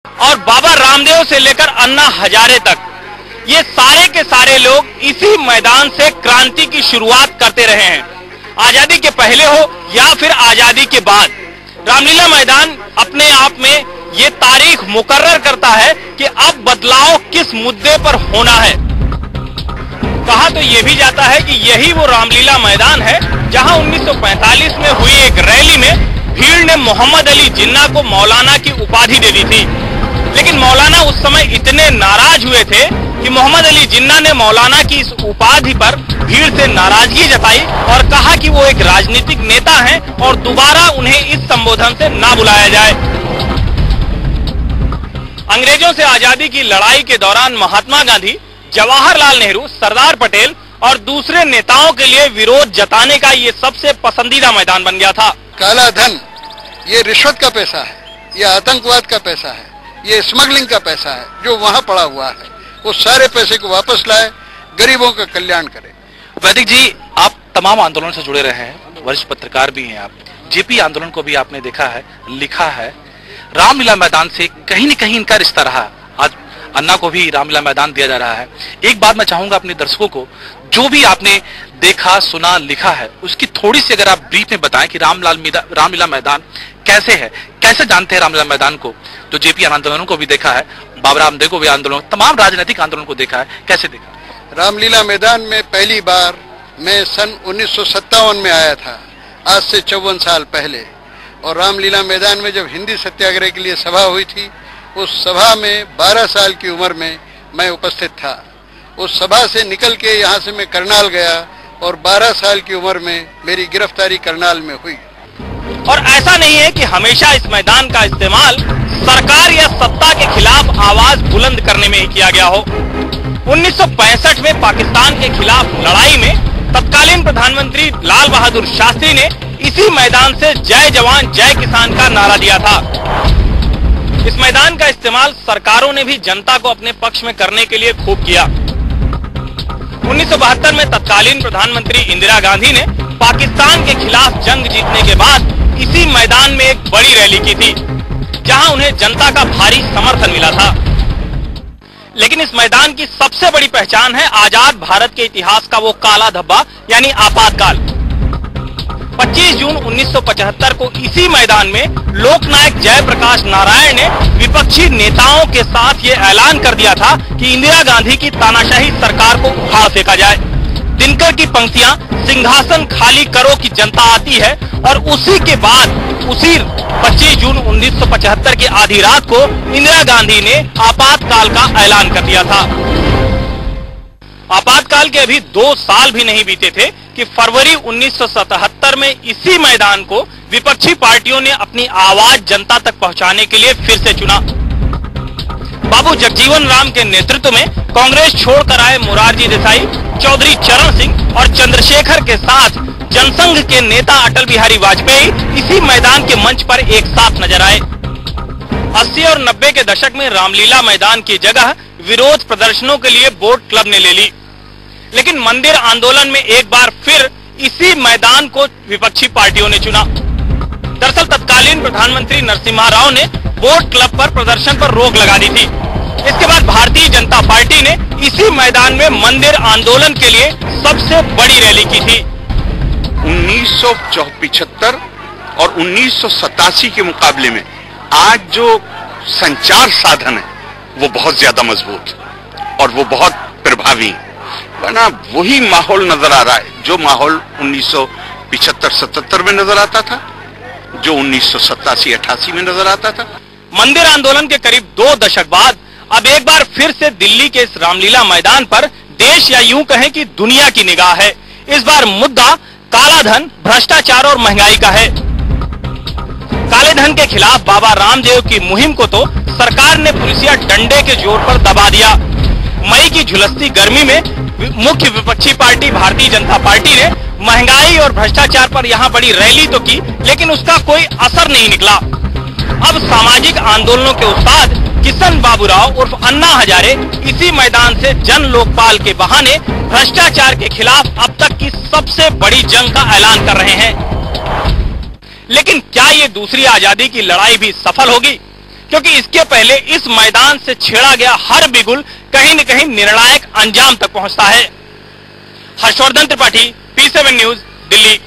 और बाबा रामदेव से लेकर अन्ना हजारे तक ये सारे के सारे लोग इसी मैदान से क्रांति की शुरुआत करते रहे हैं। आजादी के पहले हो या फिर आजादी के बाद, रामलीला मैदान अपने आप में ये तारीख मुकर्रर करता है कि अब बदलाव किस मुद्दे पर होना है। कहा तो ये भी जाता है कि यही वो रामलीला मैदान है जहां 1945 में हुई एक रैली में भीड़ ने मोहम्मद अली जिन्ना को मौलाना की उपाधि दे दी थी। लेकिन मौलाना उस समय इतने नाराज हुए थे कि मोहम्मद अली जिन्ना ने मौलाना की इस उपाधि पर भीड़ से नाराजगी जताई और कहा कि वो एक राजनीतिक नेता हैं और दोबारा उन्हें इस संबोधन से ना बुलाया जाए। अंग्रेजों से आजादी की लड़ाई के दौरान महात्मा गांधी, जवाहरलाल नेहरू, सरदार पटेल और दूसरे नेताओं के लिए विरोध जताने का ये सबसे पसंदीदा मैदान बन गया था। काला धन, ये रिश्वत का पैसा है, ये आतंकवाद का पैसा है, ये स्मगलिंग का पैसा है जो वहां पड़ा हुआ है, वो सारे पैसे को वापस लाए, गरीबों का कल्याण करे। वैदिक जी, आप तमाम आंदोलन से जुड़े रहे हैं, वरिष्ठ पत्रकार भी हैं आप। जेपी आंदोलन को भी आपने देखा है, लिखा है। रामलीला मैदान से कहीं न कहीं इनका रिश्ता रहा। आज अन्ना को भी रामलीला मैदान दिया जा रहा है। एक बात मैं चाहूंगा अपने दर्शकों को, जो भी आपने देखा, सुना, लिखा है, उसकी थोड़ी सी अगर आप ब्रीफ में बताएं कि रामलीला मैदान कैसे है, कैसे जानते हैं रामलीला मैदान को। तो जेपी आंदोलन को भी देखा है, बाबा रामदेव को भी आंदोलन, तमाम राजनीतिक आंदोलन को देखा है, कैसे देखा? रामलीला मैदान में पहली बार मैं सन 1957 में आया था, आज से 54 साल पहले। और रामलीला मैदान में जब हिंदी सत्याग्रह के लिए सभा हुई थी, उस सभा में 12 साल की उम्र में मैं उपस्थित था। उस सभा से निकल के यहाँ से मैं करनाल गया और 12 साल की उम्र में मेरी गिरफ्तारी करनाल में हुई। और ऐसा नहीं है कि हमेशा इस मैदान का इस्तेमाल सरकार या सत्ता के खिलाफ आवाज बुलंद करने में ही किया गया हो। 1965 में पाकिस्तान के खिलाफ लड़ाई में तत्कालीन प्रधानमंत्री लाल बहादुर शास्त्री ने इसी मैदान से जय जवान जय किसान का नारा दिया था। इस मैदान का इस्तेमाल सरकारों ने भी जनता को अपने पक्ष में करने के लिए खूब किया। 1972 में तत्कालीन प्रधानमंत्री इंदिरा गांधी ने पाकिस्तान के खिलाफ जंग जीतने के बाद इसी मैदान में एक बड़ी रैली की थी, जहां उन्हें जनता का भारी समर्थन मिला था। लेकिन इस मैदान की सबसे बड़ी पहचान है आजाद भारत के इतिहास का वो काला धब्बा, यानी आपातकाल। 25 जून 1975 को इसी मैदान में लोकनायक जयप्रकाश नारायण ने विपक्षी नेताओं के साथ ये ऐलान कर दिया था कि इंदिरा गांधी की तानाशाही सरकार को उखाड़ फेंका जाए। दिनकर की पंक्तियां, सिंहासन खाली करो की जनता आती है, और उसी के बाद उसी 25 जून 1975 की आधी रात को इंदिरा गांधी ने आपातकाल का ऐलान कर दिया था। आपातकाल के अभी 2 साल भी नहीं बीते थे कि फरवरी 1977 में इसी मैदान को विपक्षी पार्टियों ने अपनी आवाज जनता तक पहुंचाने के लिए फिर से चुना। बाबू जगजीवन राम के नेतृत्व में कांग्रेस छोड़कर आए मोरारजी देसाई, चौधरी चरण सिंह और चंद्रशेखर के साथ जनसंघ के नेता अटल बिहारी वाजपेयी इसी मैदान के मंच पर एक साथ नजर आए। 80 और 90 के दशक में रामलीला मैदान की जगह विरोध प्रदर्शनों के लिए बोट क्लब ने ले ली। लेकिन मंदिर आंदोलन में एक बार फिर इसी मैदान को विपक्षी पार्टियों ने चुना। दरअसल तत्कालीन प्रधानमंत्री नरसिम्हा राव ने बोट क्लब पर प्रदर्शन पर रोक लगा दी थी। इसके बाद भारतीय जनता पार्टी ने इसी मैदान में मंदिर आंदोलन के लिए सबसे बड़ी रैली की थी। 1975 और 1987 के मुकाबले में आज जो संचार साधन है वो बहुत ज्यादा मजबूत और वो बहुत प्रभावी, वरना वही माहौल नजर आ रहा है जो माहौल 1975-77 में नजर आता था, जो 1987-88 में नजर आता था। मंदिर आंदोलन के करीब 2 दशक बाद अब एक बार फिर से दिल्ली के इस रामलीला मैदान पर देश या यूं कहें कि दुनिया की निगाह है। इस बार मुद्दा काला धन, भ्रष्टाचार और महंगाई का है। काले धन के खिलाफ बाबा रामदेव की मुहिम को तो सरकार ने पुलिसिया डंडे के जोर पर दबा दिया। मई की झुलसती गर्मी में मुख्य विपक्षी पार्टी भारतीय जनता पार्टी ने महंगाई और भ्रष्टाचार पर यहाँ बड़ी रैली तो की, लेकिन उसका कोई असर नहीं निकला। अब सामाजिक आंदोलनों के उस्ताद किशन बाबूराव उर्फ अन्ना हजारे इसी मैदान से जन लोकपाल के बहाने भ्रष्टाचार के खिलाफ अब तक की सबसे बड़ी जंग का ऐलान कर रहे हैं। लेकिन क्या ये दूसरी आजादी की लड़ाई भी सफल होगी? क्योंकि इसके पहले इस मैदान से छेड़ा गया हर बिगुल कहीं न कहीं निर्णायक अंजाम तक पहुंचता है। Harshvardhan Tripathi, P7 news, Delhi.